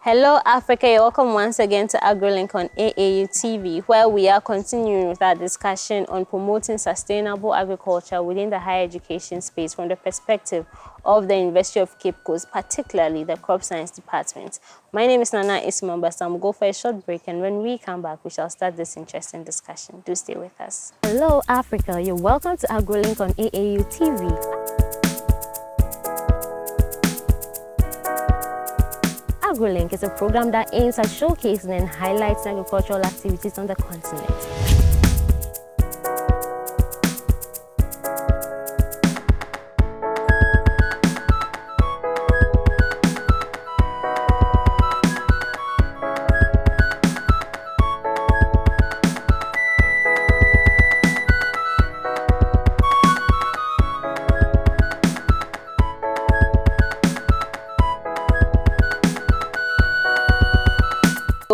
Hello Africa, you're welcome once again to AgroLink on AAU TV, where we are continuing with our discussion on promoting sustainable agriculture within the higher education space from the perspective of the University of Cape Coast, particularly the Crop Science Department. My name is Nana Ismail Basam. We'll go for a short break, and when we come back, we shall start this interesting discussion. Do stay with us. Hello Africa, you're welcome to AgroLink on AAU TV. AgroLink is a program that aims at showcasing and highlighting agricultural activities on the continent.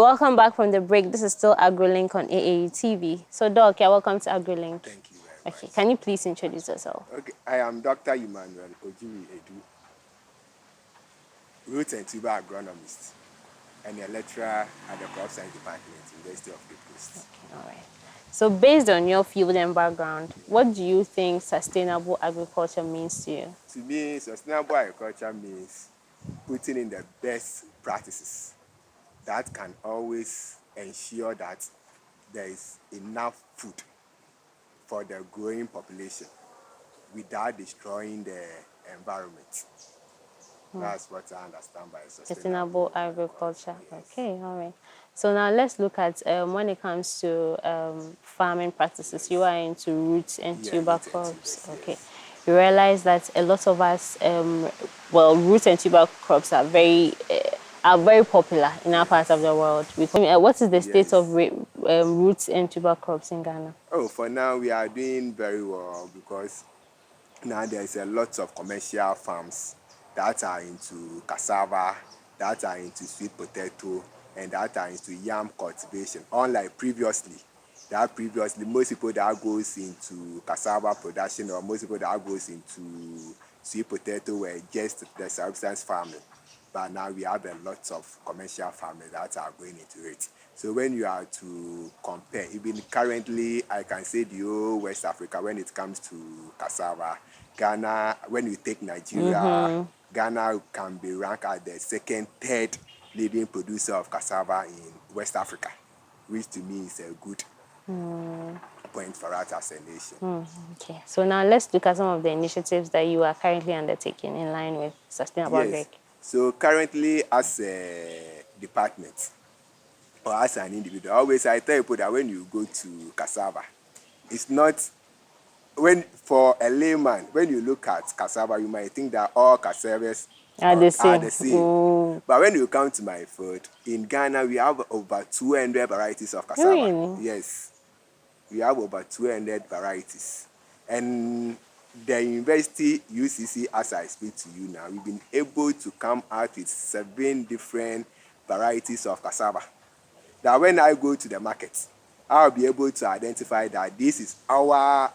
Welcome back from the break. This is still AgroLink on AAU TV. So, Doc, you're welcome to AgroLink. Thank you very much. Okay, can you please introduce yourself? Okay, I am Dr. Emmanuel O, root and tuber agronomist and a lecturer at the Crop Science Department, University of Cape Coast. Okay, all right. So, based on your field and background, what do you think sustainable agriculture means to you? To me, sustainable agriculture means putting in the best practices that can always ensure that there is enough food for the growing population without destroying the environment. That's what I understand by Sustainable agriculture. Yes. Okay, all right. So now let's look at when it comes to farming practices. You are into roots and tuber crops. Okay. Yes. You realize that a lot of us, roots and tuber crops are very popular in our part of the world. What is the state of roots and tuber crops in Ghana? Oh, for now we are doing very well because now there's a lot of commercial farms that are into cassava, that are into sweet potato, and that are into yam cultivation. Unlike previously, most people that goes into cassava production or most people that goes into sweet potato were just the subsistence farming. But now we have a lot of commercial farmers that are going into it. So when you are to compare, even currently, I can say the whole West Africa, when it comes to cassava, Ghana, when you take Nigeria, Ghana can be ranked as the second, third leading producer of cassava in West Africa, which to me is a good point for us as a nation. Okay, so now let's look at some of the initiatives that you are currently undertaking in line with sustainable agriculture. So currently, as a department or as an individual, always I tell people that when you go to cassava, it's not for a layman. When you look at cassava, you might think that all cassavas Are the same. But when you come to my field, in Ghana, we have over 200 varieties of cassava. Really? Yes, we have over 200 varieties. And the university, UCC, as I speak to you now, we've been able to come out with 7 different varieties of cassava. That when I go to the market, I'll be able to identify that this is our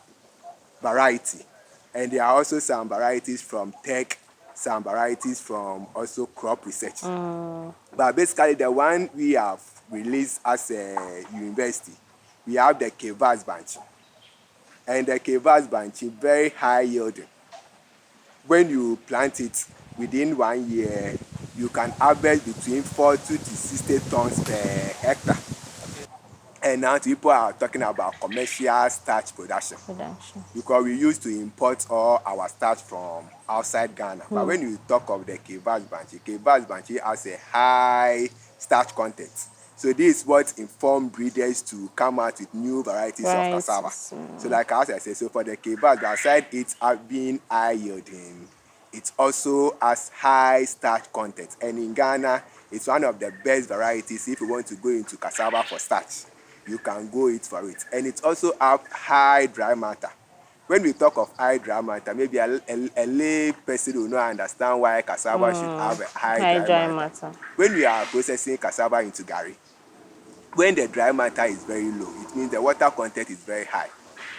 variety. And there are also some varieties from tech, some varieties from also crop research. But basically, the one we have released as a university, we have the Cassava bunch. And the Cassava bunch is very high yielding. When you plant it within 1 year, you can harvest between 40 to 60 tons per hectare. And now people are talking about commercial starch production. Because we used to import all our starch from outside Ghana. But when you talk of the Cassava bunch has a high starch content. So this is what informed breeders to come out with new varieties of cassava. So like as I said, so for the Cassava, aside it being high yielding, it also has high starch content. And in Ghana, it's one of the best varieties if you want to go into cassava for starch. You can go it for it. And it also have high dry matter. When we talk of high dry matter, maybe a lay person will not understand why cassava should have a high dry matter. When we are processing cassava into gari, when the dry matter is very low, it means the water content is very high.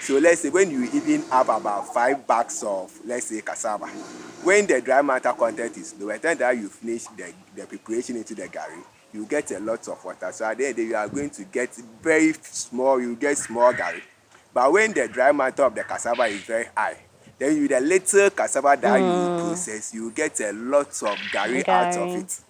So let's say when you even have about 5 bags of, let's say, cassava, when the dry matter content is low, by the time that you finish the preparation into the garri, you get a lot of water. So at the end of the day, you are going to get very small, you get small garri. But when the dry matter of the cassava is very high, then you the little cassava that you process, you get a lot of garri out of Gary. it.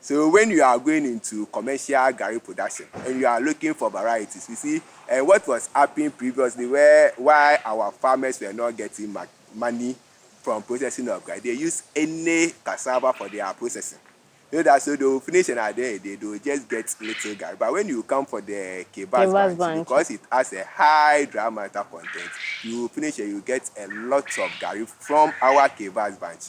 So when you are going into commercial garri production and you are looking for varieties, you see, and what was happening previously, why our farmers were not getting money from processing of garri, they use any cassava for their processing. You know that, so they will finish and at the end of the day, they will just get little garri. But when you come for the kebabs Kebab's bunch, bunch. because it has a high dry matter content, you will finish and you get a lot of garri from our kebabs bunch.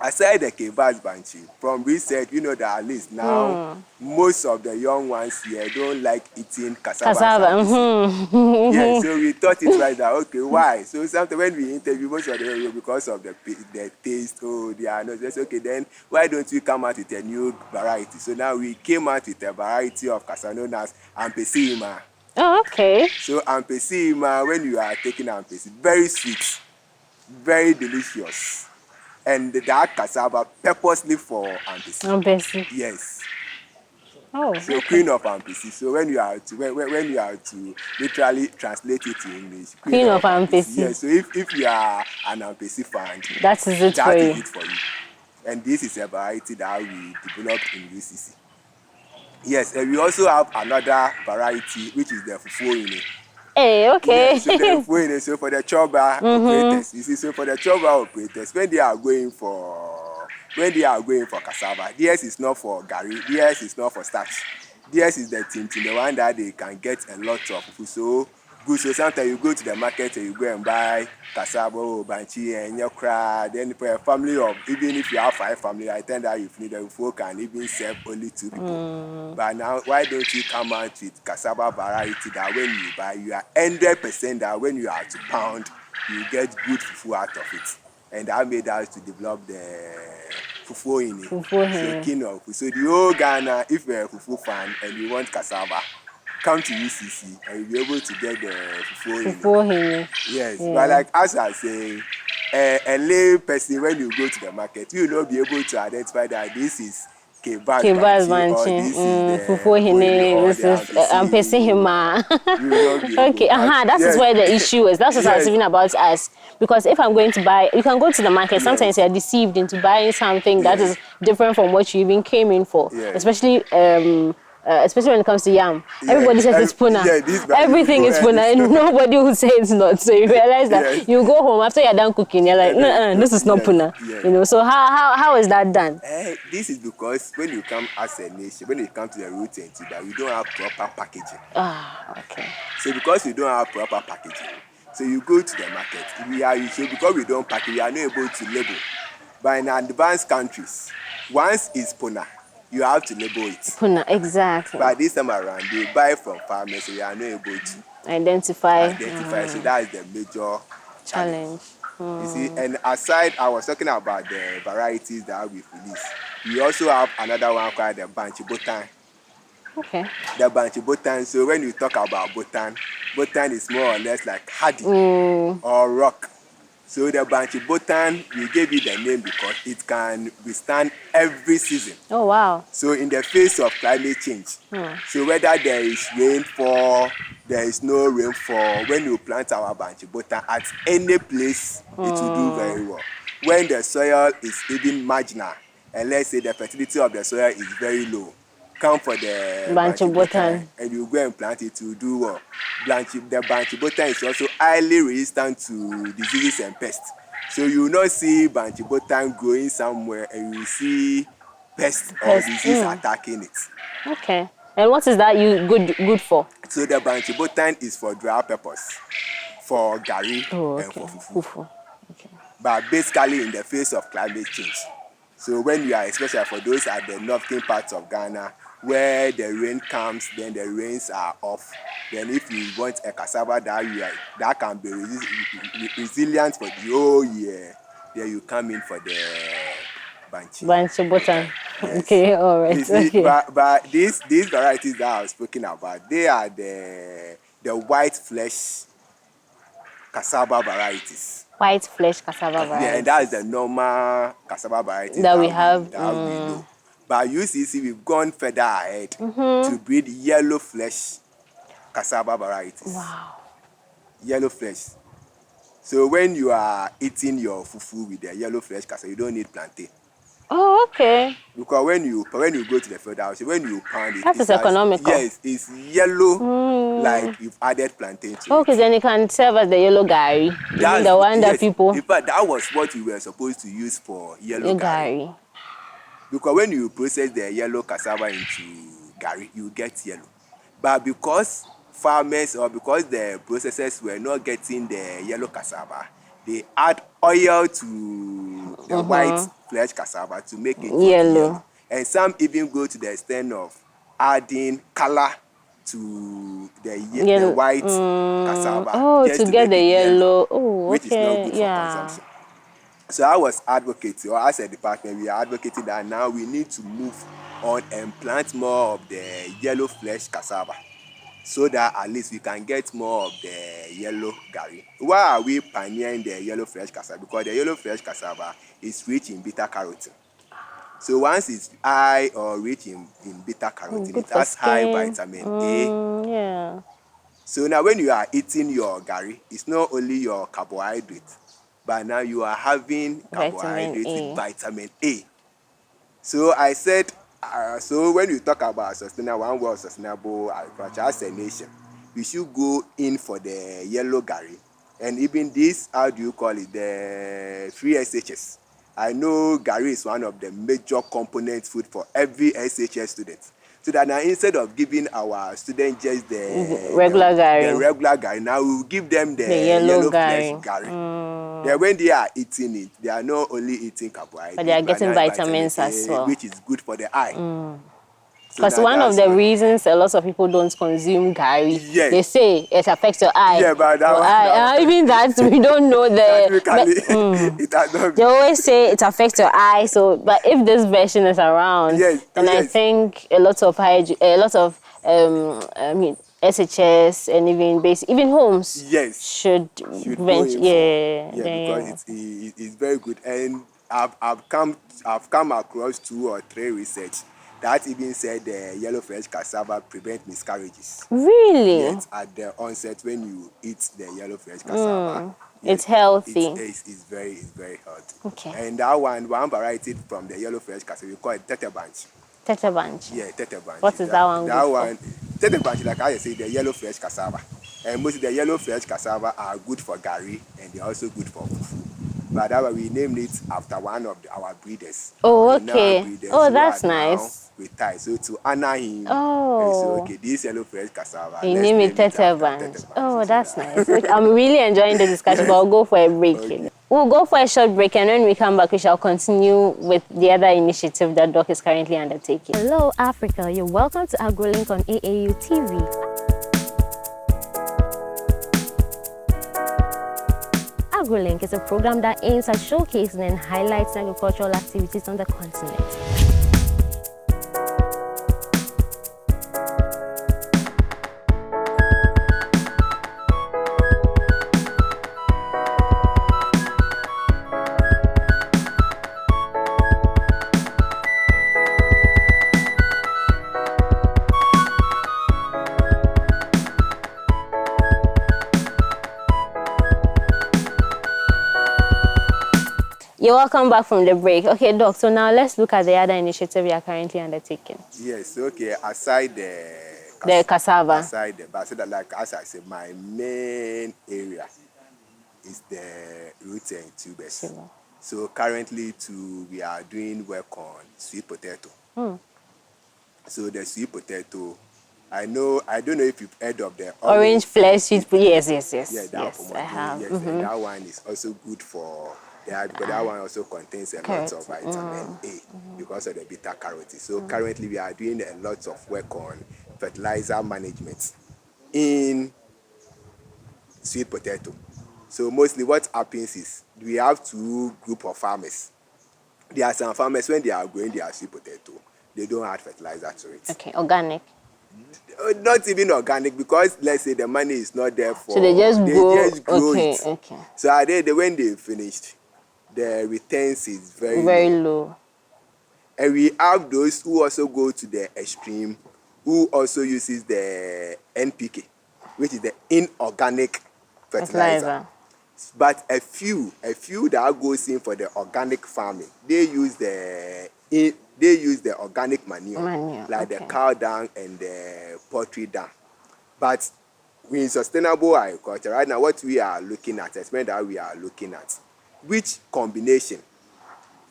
Aside the kebabs banchi, from research, you know that at least now most of the young ones here don't like eating cassava as Cassava. ampesi. Yeah, so we thought it right that okay, why? So sometimes when we interview most of them because of the taste, oh they are not just okay, then why don't we come out with a new variety? So now we came out with a variety of cassava known as ampesi ima. Oh, okay. So ampesi ima, when you are taking ampesi, very sweet, very delicious. And that cassava purposely for ampesi. Ampesi. Yes. Oh, So okay. queen of ampesi. So when you are to when you are to literally translate it to English, queen Queen of of ampesi. Ampesi. Yes. So if you are an ampesi fan, That is it for that is you. it for you. And this is a variety that we developed in UCC. Yes, and we also have another variety which is the fufuo. Hey, Yeah, okay. so the when so for the choba operators, you see, so for the choba operators, when they are going for cassava, theirs is not for garri, theirs is not for starch. Theirs is the tintin, the one that they can get a lot of food. So good. So sometimes you go to the market and you go and buy cassava, banchi, and your crowd. Then for a family of, even if you have 5 family, I think that you need the food can even serve only 2 people. But now, why don't you come out with cassava variety that when you buy, you are 100% that when you are to pound, you get good fufu out of it. And that made us to develop the fufu in it. So king of fufu. So the whole Ghana, if you're a fufu fan and you want cassava, come to UCC and you'll be able to get the fufu in it. Fufuo. Yes, Yeah. but like as I say, a lay person when you go to the market, you will not be able to identify that this is kebabs Kebab's banchi or banchi. this is the Fufuo fufu or This the is Ampesi ampesi. hima. You will not be able. Okay, But that is yes, where the issue is. That's what I was yes, even about to ask. Because if I'm going to buy, you can go to the market. Sometimes yes, you're deceived into buying something that yes, is different from what you even came in for. yes. Especially when it comes to yam. Everybody Yes, says it's puna. yeah, this you Everything go is and puna, it's and nobody will say it's not. So you realize yes, that you go home after you're done cooking, you're like, nah, this is not yes, puna. yes. You know. So how is that done? This is because when you come as a nation, when you come to the root and tuber, we don't have proper packaging. Ah, okay. So because we don't have proper packaging, so you go to the market. So because we don't package, we are not able to label. But in advanced countries, once it's puna, you have to label it. Puna, exactly. But this time around, they buy from farmers, so we are not able to Identify. identify. So that is the major challenge. Challenge. You see, and aside, I was talking about the varieties that we release. We also have another one called the Banchi Botan. Okay. The Banchi Botan. So when you talk about Botan, Botan is more or less like hardy or rock. So the Banchi Botan, we gave it the name because it can withstand every season. Oh, wow. So in the face of climate change, so whether there is rainfall, there is no rainfall, when you plant our Banchi Botan at any place, it will do very well. When the soil is even marginal, and let's say the fertility of the soil is very low, come for the Bancho Banchi Botan Botan. and you go and plant it to do well. The Banchi Botan is also highly resistant to diseases and pests. So you will not see Banchi Botan growing somewhere and you will see pest or Pest. disease attacking it. Okay. And what is that you good for? So the Banchi Botan is for dry purpose, for garri Oh, and okay. for fufu. Fufu. Okay. But basically in the face of climate change. So when you are, especially for those at the northern parts of Ghana, where the rain comes, then the rains are off. Then if you want a cassava that can be resilient for the whole year, then you come in for the Banchi. Bancho Botan. Yes. Okay, all right. You see, Okay. but these varieties that I was speaking about, they are the the white flesh cassava varieties. White flesh cassava Yeah, and that is the varieties normal cassava varieties that we that we have. that we know. But UCC, we've gone further ahead to breed yellow flesh cassava varieties. Wow. Yellow flesh. So when you are eating your fufu with the yellow flesh cassava, you don't need plantain. Oh, okay. Because when you go to the field house, when you pound it, That is economical. yes, it's yellow, like you've added plantain to Okay, it. then it can serve as the yellow gari. You mean the one that Yes. people. In fact, that was what we were supposed to use for yellow Yellow gari. gari. Because when you process the yellow cassava into gari, you get yellow. But because farmers or because the processors were not getting the yellow cassava, they add oil to the white flesh cassava to make it look yellow. And some even go to the extent of adding color to the white cassava Oh, just to to get make the it yellow, yellow. Oh, which is not okay. good for Yeah. consumption. So I was advocating, or as a department, we are advocating that now we need to move on and plant more of the yellow flesh cassava so that at least we can get more of the yellow gari. Why are we pioneering the yellow flesh cassava? Because the yellow flesh cassava is rich in beta carotene. So once it's high or rich in beta carotene, Good it for has high skin. vitamin A. Yeah. So now when you are eating your gari, it's not only your carbohydrate, but now you are having Vitamin carbohydrates with A. vitamin A. So I said, so when you talk about sustainable, one world sustainable agriculture as a nation, we should go in for the yellow gari. And even this, how do you call it, the free SHS. I know gari is one of the major component food for every SHS student. So that now instead of giving our students just Regular gari. regular gari, now we will give them the yellow yellow flesh gari. gari. Then when they are eating it, they are not only eating carbohydrates, But they are getting now vitamins vitamin as A, well. which is good for the eye. So Because now one of that's the what. reasons a lot of people don't consume gari, Yes. they say it affects your eye. Yeah, but that Your one, eye. Even that we don't know technically, it has not They always say it affects your eye. So, but if this version is around, Yes, then I yes. think a lot of SHS and even homes Yes. should Go venture. in for. Yeah, Because it's very good. And I've come across 2 or 3 research that even said the yellow fresh cassava prevent miscarriages. really. Yes, at the onset when you eat the yellow fresh cassava. It's Yes, healthy. it's very healthy. Okay. And that one variety from the yellow fresh cassava, we call it tetebanchi. Tetebanchi. Yeah, tetebanchi. What is that one That good for? one, tetebanchi, like I say, the yellow fresh cassava. And most of the yellow fresh cassava are good for gari and they're also good for fufu. But that one, we named it after one of our breeders. Oh, Our renowned okay. breeders Oh, who are that's now nice. retired. So to honor him, and so Oh. okay, this yellow fresh cassava, You let's name name it it after Tetebanchi. tetebanchi. Oh, So that's that- nice. Okay, I'm really enjoying the discussion, but I'll go for a break. Okay. We'll go for a short break, and when we come back, we shall continue with the other initiative that Doc is currently undertaking. Hello, Africa. You're welcome to AgroLink on AAU TV. AgroLink is a program that aims at showcasing and highlighting agricultural activities on the continent. You're welcome back from the break. Okay, Doc, so now let's look at the other initiative you are currently undertaking. Yes, okay. Aside the cassava. Aside the, but so that, like as I said, my main area is the roots and tubers. Sure. So currently, we are doing work on sweet potato. So the sweet potato, I don't know if you've heard of the Orange flesh sweet potato. Yes. Yeah, that Yes, I have. Yes, and that one is also good for because that one also contains a lot of vitamin A because of the beta carotene. So currently we are doing a lot of work on fertilizer management in sweet potato. So mostly what happens is we have 2 group of farmers. There are some farmers when they are growing their sweet potato, they don't add fertilizer to it. Okay, organic. Not even organic, because let's say the money is not there So they for, just they grow. just grow Okay, it. okay. So are they when they finished, the returns is very Very low. low. And we have those who also go to the extreme, who also uses the NPK, which is the inorganic fertilizer. Fertilizer. But a few that goes in for the organic farming, they use the organic manure, Manure. like the Okay. cow dung and the poultry dung. But in sustainable agriculture right now, what we are looking at, experiment that we are looking at, which combination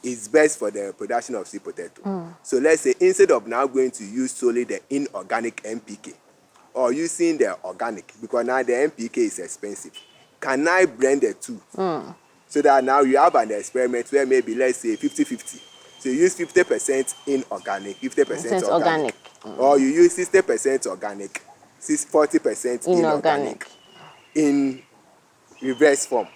is best for the production of sweet potato. So let's say instead of now going to use solely the inorganic NPK or using the organic, because now the NPK is expensive, can I blend the two? So that now you have an experiment where maybe let's say 50-50. So you use 50% inorganic, 50% Since organic. organic. Or you use 60% organic, 40% Inorganic. inorganic in reverse form.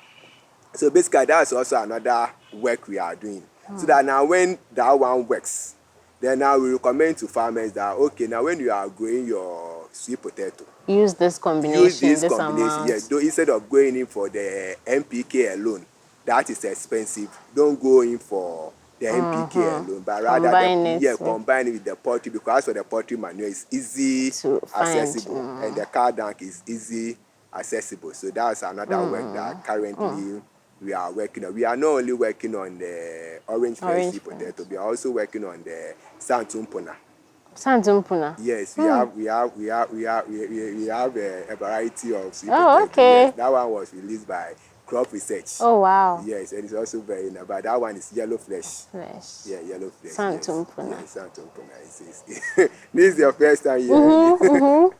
So basically, that's also another work we are doing. So that now when that one works, then now we recommend to farmers that, okay, now when you are growing your sweet potato, Use this use combination, this this combination. Yes, amount. though instead of going in for the NPK alone, that is expensive. Don't go in for the NPK alone, but rather Combine it with combine it with the poultry, because for the poultry manure is easy to find. accessible, and the cow dung is easy accessible. So that's another work that currently we are working on. We are not only working on the orange fresh Orange sweet potato, plant. we are also working on the santumpuna. Santumpuna. Yes, we have a variety of sweet Oh, potato. Yes, okay. that one was released by Crop Research. Oh, wow. Yes, and it's also very nice. But that one is yellow flesh. Fresh. Yeah, yellow flesh. Yes, Santumpuna. yes, santumpuna. This is your first time hearing it. Oh,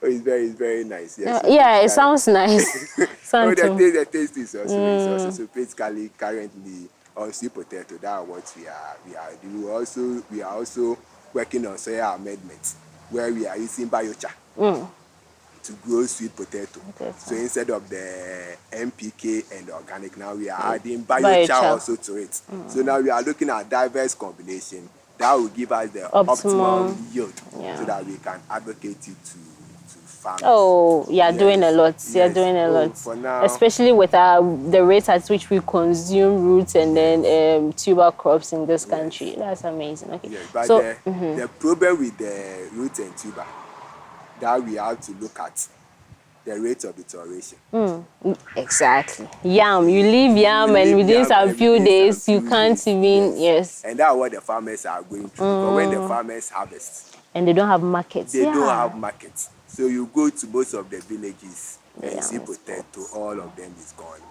it's very nice. Yes, so Yeah, it basically, sounds nice. oh, Santum. the taste is also so basically currently on sweet potato. That's what we are doing. We are also working on soil amendment, where we are using biochar to grow sweet potato. So Potato. instead of the NPK and organic, now we are adding biochar Biochar. also to it. So now we are looking at diverse combination that will give us the optimum Optimum. yield, so Yeah. that we can advocate it to farmers. Oh, you're doing a Yes, lot. You're yes. doing a Oh, lot. for now, Especially with the rate at which we consume roots and yes, then tuber crops in this country. yes, That's amazing. Okay. yes. But So, the problem with the root and tuber that we have to look at the rate of deterioration. exactly. Yam. You leave You yam and leave within yam some and few within some days you few can't days. even, Yes. yes. And that's what the farmers are going through. Because when the farmers harvest, And they don't have markets. they don't Yeah. have markets. So you go to most of the villages The and you yam see is potato, bought. all of them is gone.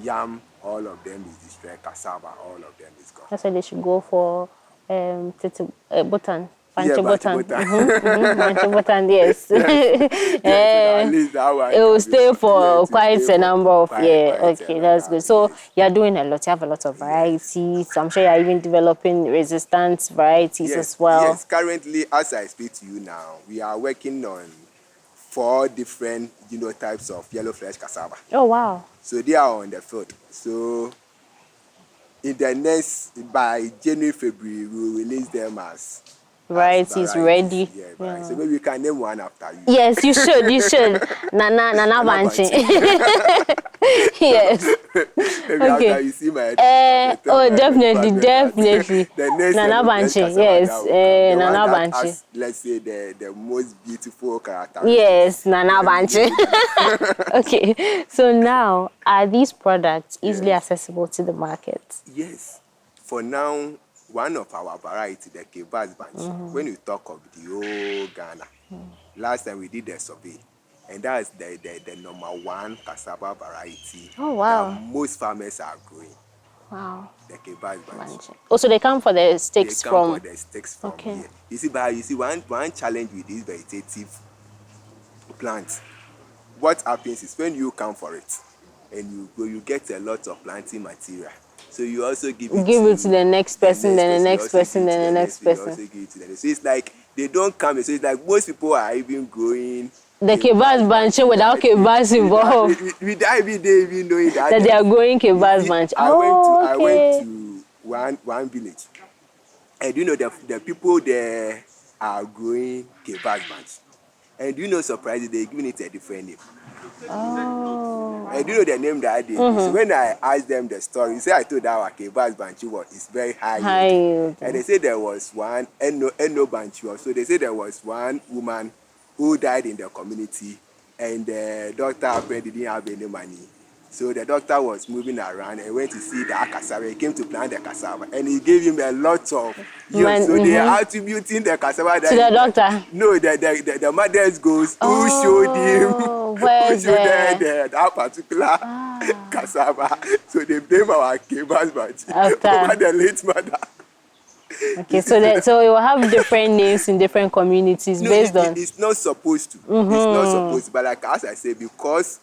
Yam, all of them is destroyed. Cassava, all of them is gone. That's why they should go for button. Yeah, Panche but button. butter. Panche button, yes. Yes, yes, so that at Eh, least that one it will can be stay for, yeah, for to quite stay a for number of quite okay, a that's longer. good. So Yes, you're doing a lot. You have a lot of yes. varieties. I'm sure you're even developing resistant varieties Yes, as well. yes. Currently, as I speak to you now, we are working on 4 different genotypes of yellow flesh cassava. Oh wow. So they are on the field. So in the next, by January, February, we will release them as Varieties varieties. ready. Yeah, varieties. So Yeah. maybe we can name one after you. Yes, you should. You should. Nana Nana Banchi. Banchi. Yes. Maybe after Okay. you see my Oh, definitely, department, definitely. the next Nana yellow flesh Banchi, cassava that yes. will come. The one Nana that Banchi. has, let's say, the most beautiful characteristics. Yes, Nana Then we Banchi. name it that. Okay. So now, are these products easily Yes. accessible to the market? Yes. For now, one of our variety, the Kebaz Banchi, when you talk of the whole Ghana, last time we did a survey, and that's the number one cassava variety Oh that wow. most farmers are growing, Wow. the Kebaz Banchi. Banchi. Oh, so they come for the They sticks come for from. the sticks from Okay. here. You see, one challenge with this vegetative plant, what happens is when you come for it and you go, you get a lot of planting material. So you also give it Give it to to the next the person, next then the person. You next also give person, it to then the the next next person. You person. also give it to the next. So it's like they don't come. So it's like most people are even growing The kebabs banchi without kebabs involved. without even they even knowing that. That they are growing You kebabs see, banchi. I went to Oh, I went okay. to one village, and you know the people there are growing kebab bunch. And do you know, surprisingly, they're giving it a different name. Oh. And do you know the name that they give? So when I asked them the story, you say I told our Kebas Banchiwa is very high High yielding. yielding. And they said there was one, Eno Banchiwa. So they said there was one woman who died in the community, and the doctor apparently didn't have any money. So the doctor was moving around and went to see the cassava. He came to plant the cassava, and he gave him a lot of yield. So they are attributing the cassava to the doctor. No, the mother's goes who showed him where who showed that particular cassava. So they blame our Kebas over the late mother. Okay, so it will have different names in different communities based on. It's not supposed to. It's not supposed to. But like as I say, because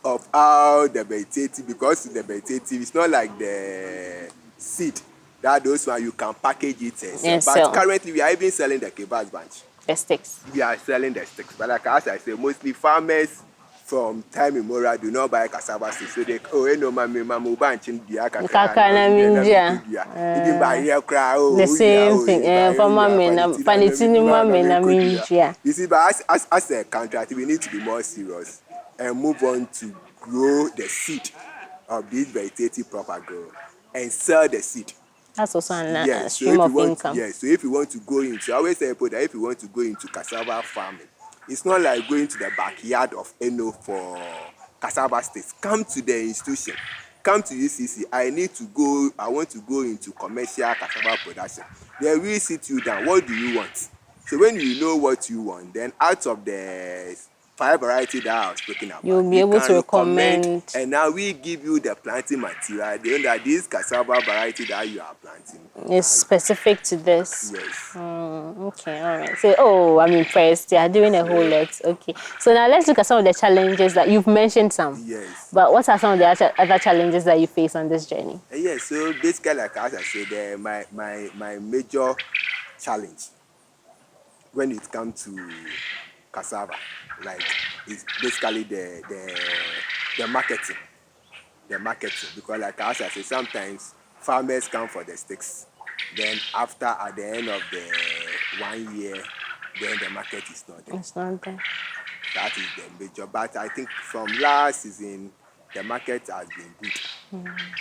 of how the vegetative, it's not like the seed that those one you can package it and sell. But currently we are even selling the Kebas bunch. The sticks. We are selling the sticks. But like as I say, mostly farmers from time immemorial do not buy cassava seeds. So they mama bunch in the even buy here cry the same thing. For mama you see, but as a country, we need to be more serious and move on to grow the seed of this vegetative proper grow and sell the seed. That's also a stream of income. Yes, so if you want to go into, I always tell people that if you want to go into cassava farming, it's not like going to the backyard of Eno for cassava sticks. Come to the institution. Come to UCC. I want to go into commercial cassava production. Then we sit you down. What do you want? So when you know what you want, then out of the 5 varieties that I was speaking about, you'll be able to recommend. And now we give you the planting material. They know that this cassava variety that you are planting is specific to this. Yes. Okay, all right. So, I'm impressed. You are doing a whole lot. Okay. So now let's look at some of the challenges that you've mentioned some. Yes. But what are some of the other challenges that you face on this journey? Yes. So basically, like as I said, my major challenge when it comes to cassava, like, it's basically the marketing. The marketing, because like as I say, sometimes farmers come for the sticks. Then at the end of the 1 year, then the market is not there. It's not there. That is the major. But I think from last season, the market has been good.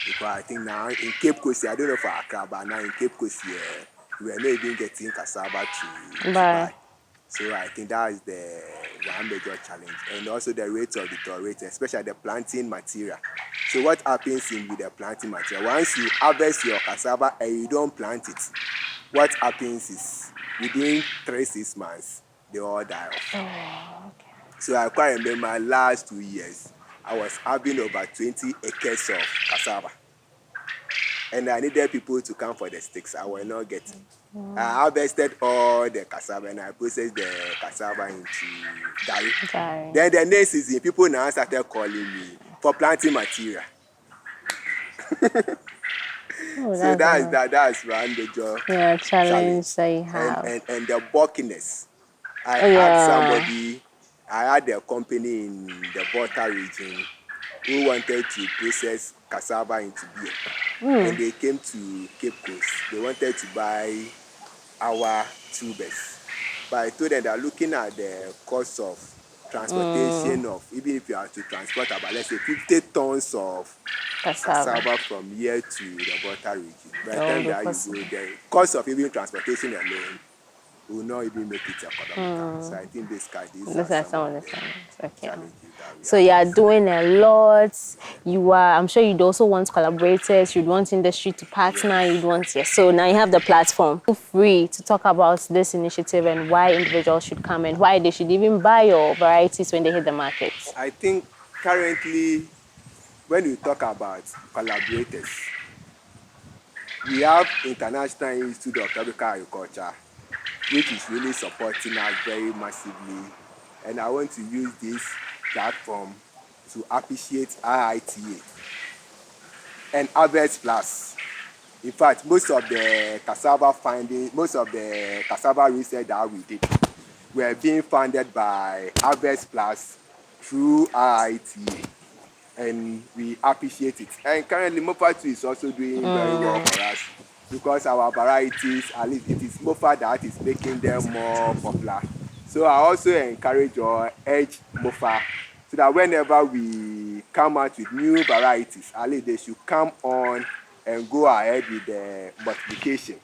Because I think now in Cape Coast, I don't know for Accra, but now in Cape Coast, we are not even getting cassava to buy. So I think that is the one major challenge. And also the rate of deterioration, especially the planting material. So what happens with the planting material? Once you harvest your cassava and you don't plant it, what happens is within 3-6 months, they all die off. Okay. So I quite remember my last 2 years, I was having over 20 acres of cassava. And I needed people to come for the sticks. I will not get it. I harvested all the cassava and I processed the cassava into gari. Then the next season, people now started calling me for planting material. So that's one major challenge that you have. And the bulkiness. I had a company in the Volta region who wanted to process cassava into beer. And they came to Cape Coast. They wanted to buy our tubers. But I told them that looking at the cost of transportation of, even if you are to transport about, let's say, 50 tons of cassava from here to the Volta region. By the time that you go, the cost of even transportation alone will not even make it economical. So I think these are some of the challenges. So you are doing a lot. I'm sure you'd also want collaborators, you'd want industry to partner, you'd want, so now you have the platform. Feel free to talk about this initiative and why individuals should come and why they should even buy your varieties when they hit the market. I think currently, when we talk about collaborators, we have International Institute of Tropical Agriculture, which is really supporting us very massively. And I want to use this platform to appreciate IITA and Harvest Plus. In fact, most of the cassava research that we did were being funded by Harvest Plus through IITA. And we appreciate it. And currently, Mofa 2 is also doing very well for us because our varieties, at least it is Mofa that is making them more popular. So I also encourage or urge MOFA so that whenever we come out with new varieties, at least they should come on and go ahead with the multiplication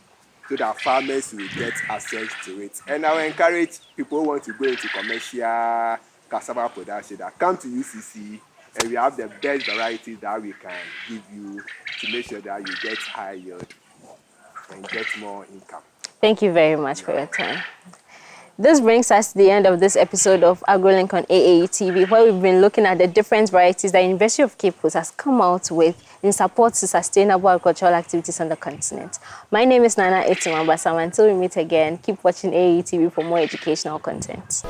so that farmers will get access to it. And I will encourage people who want to go into commercial cassava production that come to UCC, and we have the best varieties that we can give you to make sure that you get high yield and get more income. Thank you very much for your time. This brings us to the end of this episode of AgroLink on AAU TV, where we've been looking at the different varieties that University of Cape Coast has come out with in support to sustainable agricultural activities on the continent. My name is Nana Etimambasam. Until we meet again, keep watching AAU TV for more educational content.